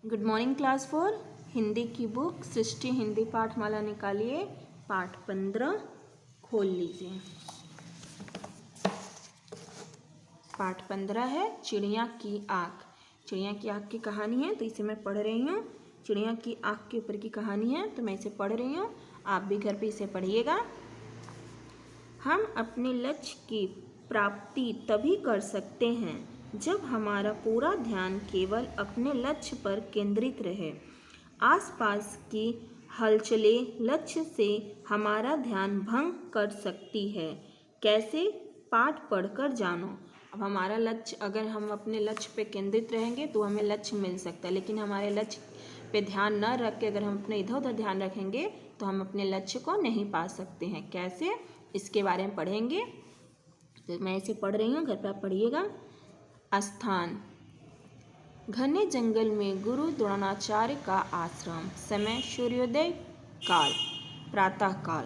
Good morning class 4 Hindi की book सृष्टि हिंदी पाठमाला निकालिए। पाठ 15 खोल लीजिए। पाठ 15 है चिड़िया की आँख। चिड़िया की आँख की कहानी है, तो इसे मैं पढ़ रही हूँ। चिड़िया की आँख के ऊपर की कहानी है, तो मैं इसे पढ़ रही हूँ। आप भी घर पे इसे पढ़िएगा। हम अपने लक्ष्य की प्राप्ति तभी कर सकते हैं जब हमारा पूरा ध्यान केवल अपने लक्ष्य पर केंद्रित रहे। आसपास की हलचलें लक्ष्य से हमारा ध्यान भंग कर सकती है। कैसे? पाठ पढ़कर जानो। अब हमारा लक्ष्य, अगर हम अपने लक्ष्य पे केंद्रित रहेंगे तो हमें लक्ष्य मिल सकता है, लेकिन हमारे लक्ष्य पे ध्यान न रख के अगर हम अपने इधर उधर ध्यान रखेंगे तो हम अपने लक्ष्य को नहीं पा सकते हैं। कैसे? इसके बारे में पढ़ेंगे। तो मैं इसे पढ़ रही हूँ, घर पे आप पढ़िएगा। स्थान: घने जंगल में गुरु द्रोणाचार्य का आश्रम। समय: सूर्योदय काल, प्रातः काल।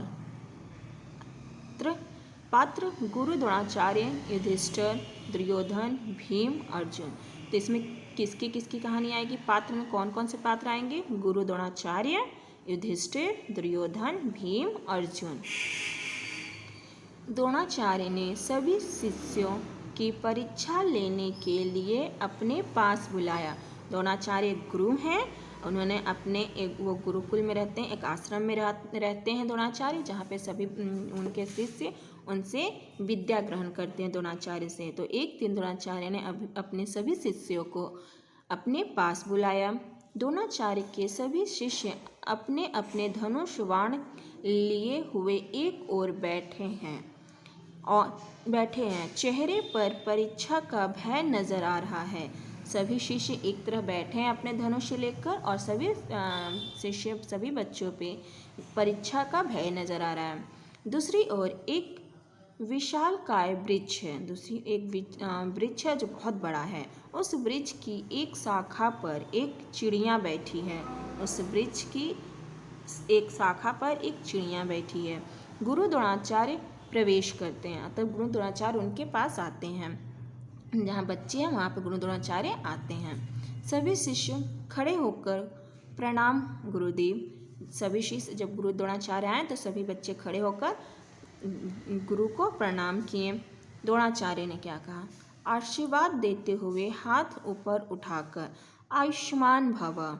पात्र: गुरु द्रोणाचार्य, युधिष्ठिर, दुर्योधन, भीम, अर्जुन। तो इसमें किसकी किसकी कहानी आएगी? पात्र में कौन कौन से पात्र आएंगे? गुरु द्रोणाचार्य, युधिष्ठिर, दुर्योधन, भीम, अर्जुन। द्रोणाचार्य ने सभी शिष्यों की परीक्षा लेने के लिए अपने पास बुलाया। द्रोणाचार्य गुरु हैं। उन्होंने अपने वो गुरुकुल में रहते हैं, एक आश्रम में रहते हैं द्रोणाचार्य, जहाँ पे सभी उनके शिष्य उनसे विद्या ग्रहण करते हैं द्रोणाचार्य से। तो एक दिन द्रोणाचार्य ने अपने सभी शिष्यों को अपने पास बुलाया। द्रोणाचार्य के सभी शिष्य अपने अपने धनुष बाण लिए हुए एक ओर बैठे हैं। चेहरे पर परीक्षा का भय नजर आ रहा है। सभी शिष्य एक तरह बैठे हैं अपने धनुष लेकर, और सभी शिष्य, सभी बच्चों पे परीक्षा का भय नजर आ रहा है। दूसरी ओर एक विशालकाय वृक्ष है। वृक्ष है जो बहुत बड़ा है। उस वृक्ष की एक शाखा पर एक चिड़िया बैठी है। उस वृक्ष की एक शाखा पर एक चिड़िया बैठी है। गुरु द्रोणाचार्य प्रवेश करते हैं, तब गुरु द्रोणाचार्य उनके पास आते हैं। जहाँ बच्चे हैं वहाँ पर गुरु द्रोणाचार्य आते हैं। सभी शिष्य खड़े होकर प्रणाम गुरुदेव। सभी शिष्य जब गुरु द्रोणाचार्य आए तो सभी बच्चे खड़े होकर गुरु को प्रणाम किए। द्रोणाचार्य ने क्या कहा? आशीर्वाद देते हुए हाथ ऊपर उठाकर, आयुष्मान भव,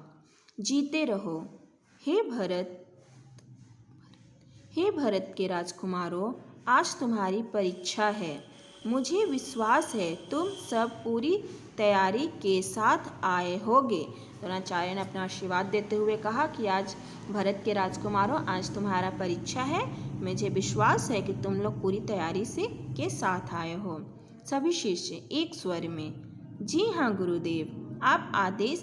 जीते रहो। हे भरत के राजकुमारों, आज तुम्हारी परीक्षा है। मुझे विश्वास है तुम सब पूरी तैयारी के साथ आए होगे। द्रोणाचार्य ने अपना आशीर्वाद देते हुए कहा कि आज भरत के राजकुमारों, आज तुम्हारा परीक्षा है। मुझे विश्वास है कि तुम लोग पूरी तैयारी से के साथ आए हो। सभी शिष्य एक स्वर में, जी हाँ गुरुदेव, आप आदेश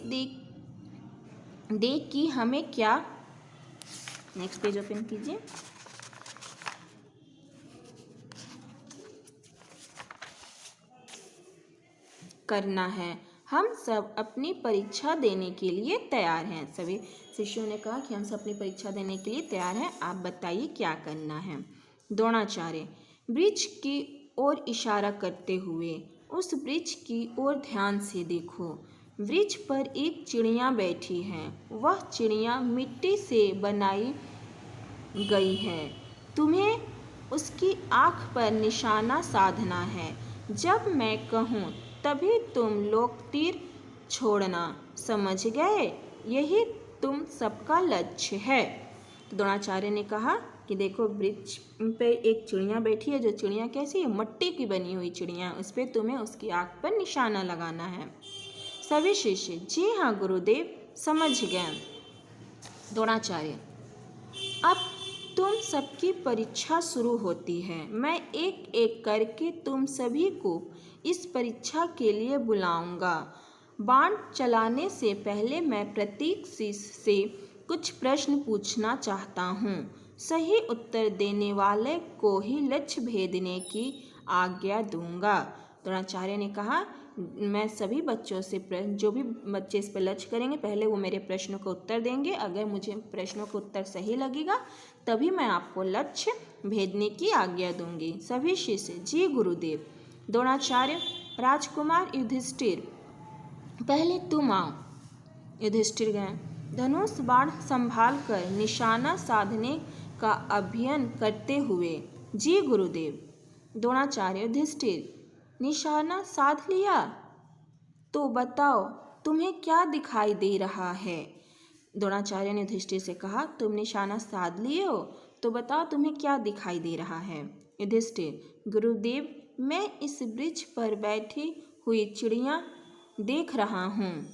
दे कि हमें क्या। नेक्स्ट पेज ओपन कीजिए। करना है। हम सब अपनी परीक्षा देने के लिए तैयार हैं। सभी शिष्यों ने कहा कि हम सब अपनी परीक्षा देने के लिए तैयार हैं, आप बताइए क्या करना है। द्रोणाचार्य वृक्ष की ओर इशारा करते हुए, उस वृक्ष की ओर ध्यान से देखो। वृक्ष पर एक चिड़िया बैठी है। वह चिड़िया मिट्टी से बनाई गई है। तुम्हें उसकी आँख पर निशाना साधना है। जब मैं कहूँ तभी तुम लोग तीर छोड़ना, समझ गए? यही तुम सबका लक्ष्य है। द्रोणाचार्य ने कहा कि देखो, वृक्ष पे एक चिड़िया बैठी है। जो चिड़िया कैसी है? मिट्टी की बनी हुई चिड़िया। उस पर तुम्हें उसकी आँख पर निशाना लगाना है। सभी शिष्य जी हाँ गुरुदेव, समझ गए। द्रोणाचार्य अब तुम सबकी परीक्षा शुरू होती है। मैं एक एक करके तुम सभी को इस परीक्षा के लिए बुलाऊंगा। बाण चलाने से पहले मैं प्रत्येक शिष्य से कुछ प्रश्न पूछना चाहता हूँ। सही उत्तर देने वाले को ही लक्ष्य भेदने की आज्ञा दूंगा। द्रोणाचार्य ने कहा, मैं सभी बच्चों से जो भी बच्चे इस पर लक्ष्य करेंगे, पहले वो मेरे प्रश्नों का उत्तर देंगे। अगर मुझे प्रश्नों का उत्तर सही लगेगा तभी मैं आपको लक्ष्य भेदने की आज्ञा दूंगी। सभी शिष्य जी गुरुदेव। द्रोणाचार्य राजकुमार युधिष्ठिर, पहले तुम आओ। युधिष्ठिर गए। धनुष बाण संभाल कर निशाना साधने का अभियान करते हुए। जी गुरुदेव। द्रोणाचार्य युधिष्ठिर, निशाना साध लिया? तो बताओ तुम्हें क्या दिखाई दे रहा है? द्रोणाचार्य ने युधिष्ठिर से कहा, तुम निशाना साध लिए हो तो बताओ तुम्हें क्या दिखाई दे रहा है? युधिष्ठिर, गुरुदेव मैं इस वृक्ष पर बैठी हुई चिड़िया देख रहा हूँ।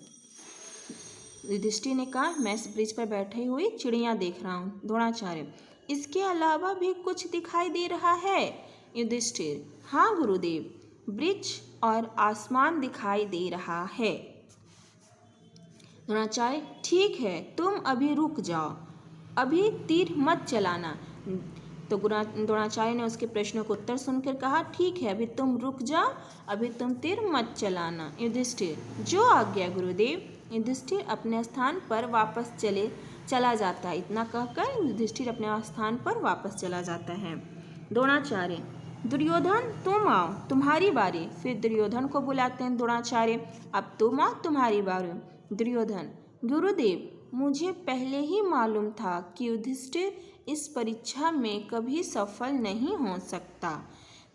युधिष्ठिर ने कहा, मैं इस वृक्ष पर बैठी हुई चिड़िया देख रहा हूँ। द्रोणाचार्य, इसके अलावा भी कुछ दिखाई दे रहा है? युधिष्ठिर, हाँ गुरुदेव, वृक्ष और आसमान दिखाई दे रहा है। द्रोणाचार्य, ठीक है, तुम अभी रुक जाओ, अभी तीर मत चलाना। तो द्रोणाचार्य ने उसके प्रश्नों को उत्तर सुनकर कहा, ठीक है, अभी तुम रुक जाओ, अभी तुम तीर मत चलाना। युधिष्ठिर, जो आज्ञा गुरुदेव। युधिष्ठिर अपने स्थान पर वापस चला जाता है। इतना कहकर युधिष्ठिर अपने स्थान पर वापस चला जाता है। द्रोणाचार्य, दुर्योधन तुम आओ, तुम्हारी बारी। फिर दुर्योधन को बुलाते हैं द्रोणाचार्य, अब तुम आओ, तुम्हारी बारी। दुर्योधन, गुरुदेव मुझे पहले ही मालूम था कि युधिष्ठिर इस परीक्षा में कभी सफल नहीं हो सकता।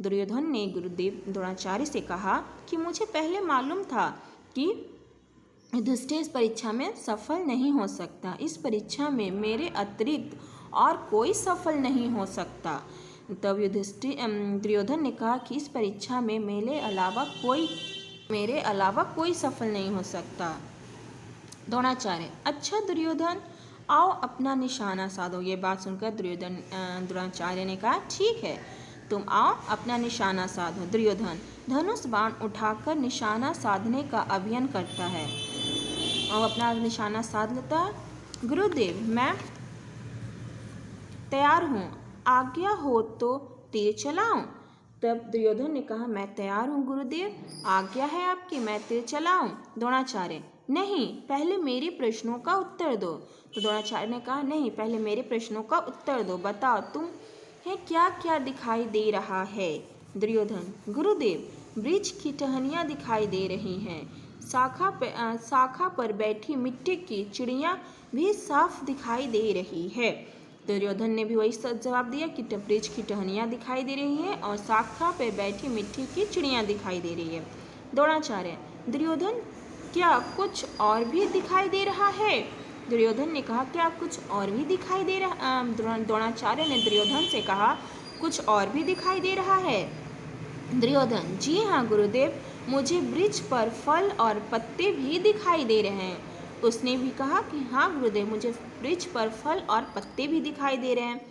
दुर्योधन ने गुरुदेव द्रोणाचार्य से कहा कि मुझे पहले मालूम था कि युधिष्ठिर इस परीक्षा में सफल नहीं हो सकता। इस परीक्षा में मेरे अतिरिक्त और कोई सफल नहीं हो सकता। तब दुर्योधन ने कहा कि इस परीक्षा में मेरे अलावा कोई सफल नहीं हो सकता। द्रोणाचार्य, अच्छा दुर्योधन, आओ अपना निशाना साधो। ये बात सुनकर द्रोणाचार्य ने कहा, ठीक है, तुम आओ अपना निशाना साधो। दुर्योधन धनुष बाण उठाकर निशाना साधने का अभियान करता है और अपना निशाना साध लेता है। गुरुदेव मैं तैयार हूँ, आज्ञा हो तो तीर चलाऊं। तब दुर्योधन ने कहा, मैं तैयार हूँ गुरुदेव, आज्ञा है आपकी, मैं तीर चलाऊं। द्रोणाचार्य, नहीं, पहले मेरे प्रश्नों का उत्तर दो। तो द्रोणाचार्य ने कहा, नहीं, पहले मेरे प्रश्नों का उत्तर दो, बताओ तुम्हें क्या क्या दिखाई दे रहा है? दुर्योधन, गुरुदेव वृक्ष की टहनियाँ दिखाई दे रही हैं, शाखा पर बैठी मिट्टी की चिड़िया भी साफ दिखाई दे रही है। दुर्योधन ने भी वही जवाब दिया कि वृक्ष की टहनियाँ दिखाई दे रही है और शाखा पर बैठी मिट्टी की चिड़िया दिखाई दे रही है। द्रोणाचार्य, दुर्योधन क्या कुछ और भी दिखाई दे रहा है? दुर्योधन ने कहा, क्या कुछ और भी दिखाई दे रहा? द्रोणाचार्य ने दुर्योधन से कहा, कुछ और भी दिखाई दे रहा है? दुर्योधन, जी हाँ गुरुदेव, मुझे वृक्ष पर फल और पत्ते भी दिखाई दे रहे हैं। उसने भी कहा कि हाँ गुरुदेव, मुझे वृक्ष पर फल और पत्ते भी दिखाई दे रहे हैं।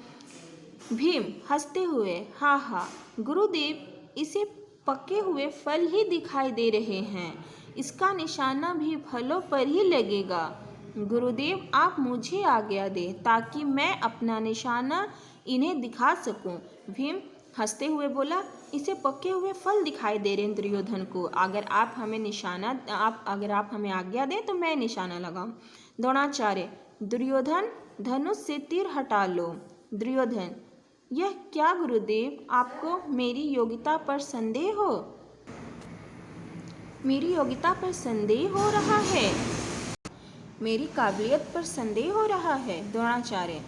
भीम हंसते हुए, हाँ हाँ गुरुदेव, इसे पके हुए फल ही दिखाई दे रहे हैं, इसका निशाना भी फलों पर ही लगेगा। गुरुदेव आप मुझे आज्ञा दें ताकि मैं अपना निशाना इन्हें दिखा सकूं। भीम हंसते हुए बोला, इसे पके हुए फल दिखाई दे रहे हैं दुर्योधन को, अगर आप हमें आज्ञा दें तो मैं निशाना लगाऊं। द्रोणाचार्य, दुर्योधन धनुष से तीर हटा लो। दुर्योधन, यह क्या गुरुदेव, आपको मेरी योग्यता पर संदेह हो? मेरी योग्यता पर संदेह हो रहा है? मेरी काबिलियत पर संदेह हो रहा है? द्रोणाचार्य,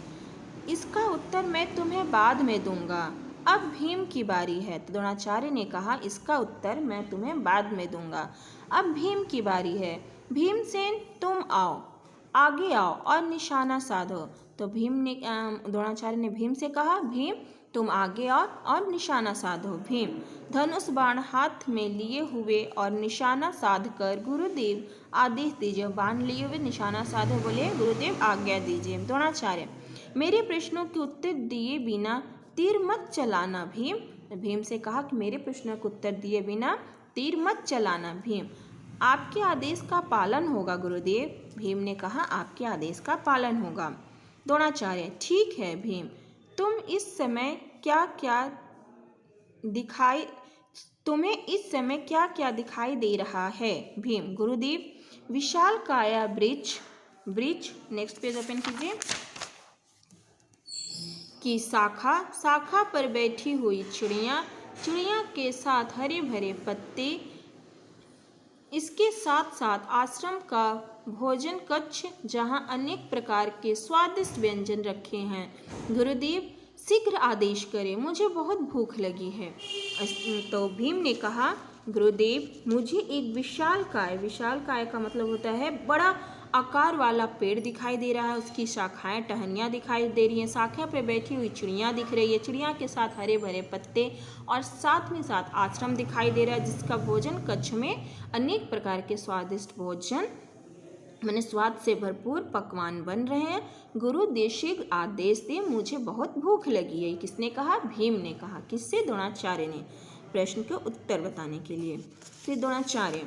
इसका उत्तर मैं तुम्हें बाद में दूंगा, अब भीम की बारी है। तो द्रोणाचार्य ने कहा, इसका उत्तर मैं तुम्हें बाद में दूंगा, अब भीम की बारी है। भीमसेन तुम आओ, आगे आओ और निशाना साधो। तो द्रोणाचार्य ने भीम से कहा, भीम तुम आगे आओ और निशाना साधो। भीम धनुष बाण हाथ में लिए हुए और निशाना साध कर, गुरुदेव आदेश दीजिए। बाण लिए हुए निशाना साधो, बोले गुरुदेव आज्ञा दीजिए। द्रोणाचार्य, मेरे प्रश्नों के उत्तर दिए बिना तीर मत चलाना। भीम से कहा कि मेरे प्रश्नों के उत्तर दिए बिना तीर मत चलाना। भीम, आपके आदेश का पालन होगा गुरुदेव। भीम ने कहा, आपके आदेश का पालन होगा। द्रोणाचार्य, ठीक है भीम, तुम्हें इस समय क्या क्या दिखाई दे रहा है? भीम, गुरुदेव विशाल काया वृक्ष नेक्स्ट पेज ओपन कीजिए, की शाखा पर बैठी हुई चिड़िया के साथ हरे भरे पत्ते, इसके साथ साथ आश्रम का भोजन कक्ष जहाँ अनेक प्रकार के स्वादिष्ट व्यंजन रखे हैं। गुरुदेव शीघ्र आदेश करें, मुझे बहुत भूख लगी है। तो भीम ने कहा, गुरुदेव मुझे एक विशालकाय का मतलब होता है बड़ा आकार वाला पेड़ दिखाई दे रहा है। उसकी शाखाएं टहनियाँ दिखाई दे रही हैं। शाखा पर बैठी हुई चिड़िया दिख रही है। चिड़िया के साथ हरे भरे पत्ते और साथ में साथ आश्रम दिखाई दे रहा है, जिसका भोजन कक्ष में अनेक प्रकार के स्वादिष्ट भोजन मैंने स्वाद से भरपूर पकवान बन रहे हैं। गुरु शीघ्र आदेश दे, मुझे बहुत भूख लगी है। किसने कहा? भीम ने कहा। किससे? द्रोणाचार्य ने। प्रश्न के उत्तर बताने के लिए फिर द्रोणाचार्य,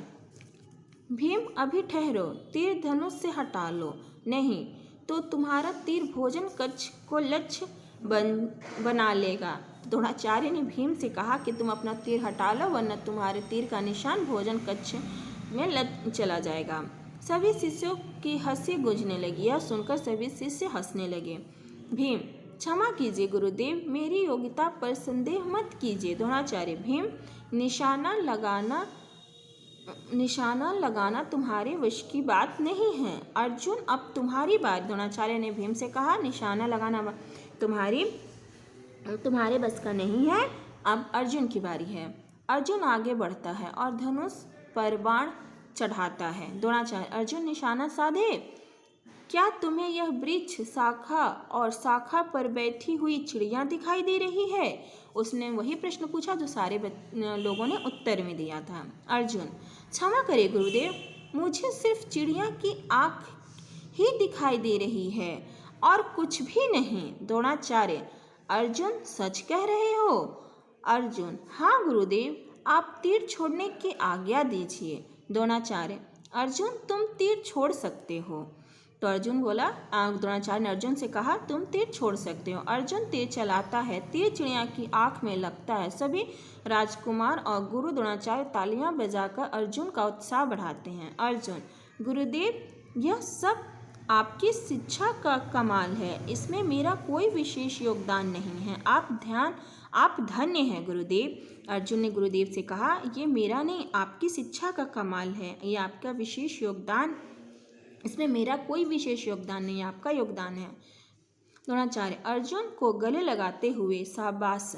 भीम अभी ठहरो, तीर धनुष से हटा लो, नहीं तो तुम्हारा तीर भोजन कक्ष को लक्ष्य बना लेगा। द्रोणाचार्य ने भीम से कहा कि तुम अपना तीर हटा लो, वरना तुम्हारे तीर का निशान भोजन कक्ष में चला जाएगा। सभी शिष्यों की हंसी गूंजने लगी। यह सुनकर सभी शिष्य हंसने लगे। भीम, क्षमा कीजिए गुरुदेव, मेरी योग्यता पर संदेह मत कीजिए। द्रोणाचार्य, भीम निशाना लगाना तुम्हारे वश की बात नहीं है। अर्जुन, अब तुम्हारी बात। द्रोणाचार्य ने भीम से कहा, निशाना लगाना तुम्हारे बस का नहीं है, अब अर्जुन की बारी है। अर्जुन आगे बढ़ता है और धनुष पर बाण चढ़ाता है। द्रोणाचार्य, अर्जुन निशाना साधे। क्या तुम्हें यह वृक्ष, शाखा पर बैठी हुई चिड़िया दिखाई दे रही है? उसने वही प्रश्न पूछा जो सारे लोगों ने उत्तर में दिया था। अर्जुन, क्षमा करें गुरुदेव, मुझे सिर्फ चिड़िया की आँख ही दिखाई दे रही है और कुछ भी नहीं। द्रोणाचार्य, अर्जुन सच कह रहे हो? अर्जुन, हाँ गुरुदेव, आप तीर छोड़ने की आज्ञा दीजिए। द्रोणाचार्य, अर्जुन तुम तीर छोड़ सकते हो। तो अर्जुन बोला, द्रोणाचार्य ने अर्जुन से कहा, तुम तीर छोड़ सकते हो। अर्जुन तीर चलाता है, तीर चिड़िया की आंख में लगता है। सभी राजकुमार और गुरु द्रोणाचार्य तालियां बजाकर अर्जुन का उत्साह बढ़ाते हैं। अर्जुन, गुरुदेव, यह सब आपकी शिक्षा का कमाल है, इसमें मेरा कोई विशेष योगदान नहीं है। आप धन्य हैं गुरुदेव। अर्जुन ने गुरुदेव से कहा, ये मेरा नहीं, आपकी शिक्षा का कमाल है, ये आपका विशेष योगदान, इसमें मेरा कोई विशेष योगदान नहीं, आपका योगदान है। द्रोणाचार्य अर्जुन को गले लगाते हुए, शाबाश,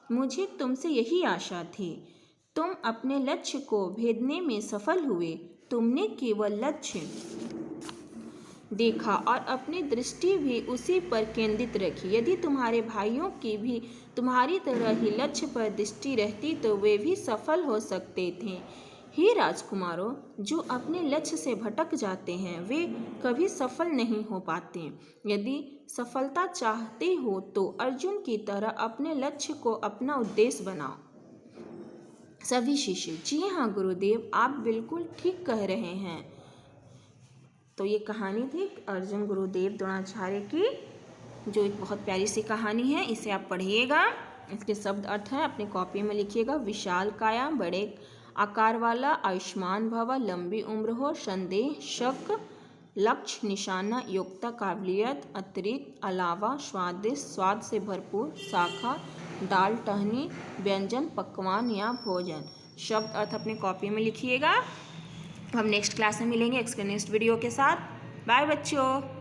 मुझे तुमसे यही आशा थी। तुम अपने लक्ष्य को भेदने में सफल हुए। तुमने केवल लक्ष्य देखा और अपनी दृष्टि भी उसी पर केंद्रित रखी। यदि तुम्हारे भाइयों की भी तुम्हारी तरह ही लक्ष्य पर दृष्टि रहती तो वे भी सफल हो सकते थे। हे राजकुमारों, जो अपने लक्ष्य से भटक जाते हैं वे कभी सफल नहीं हो पाते। यदि सफलता चाहते हो तो अर्जुन की तरह अपने लक्ष्य को अपना उद्देश्य बनाओ। सभी शिष्य, जी हाँ गुरुदेव, आप बिल्कुल ठीक कह रहे हैं। तो ये कहानी थी अर्जुन गुरुदेव द्रोणाचार्य की, जो एक बहुत प्यारी सी कहानी है। इसे आप पढ़िएगा, इसके शब्द अर्थ हैं अपनी कॉपी में लिखिएगा। विशाल काया, बड़े आकार वाला, आयुष्मान भव, लंबी उम्र हो, संदेह, शक, लक्ष्य, निशाना, योग्यता, काबिलियत, अतिरिक्त, अलावा, स्वादिष्ट, स्वाद से भरपूर, शाखा, डाल, टहनी, व्यंजन, पकवान या भोजन। शब्द अर्थ अपनी कॉपी में लिखिएगा। हम नेक्स्ट क्लास में मिलेंगे इसके नेक्स्ट वीडियो के साथ। बाय बच्चों।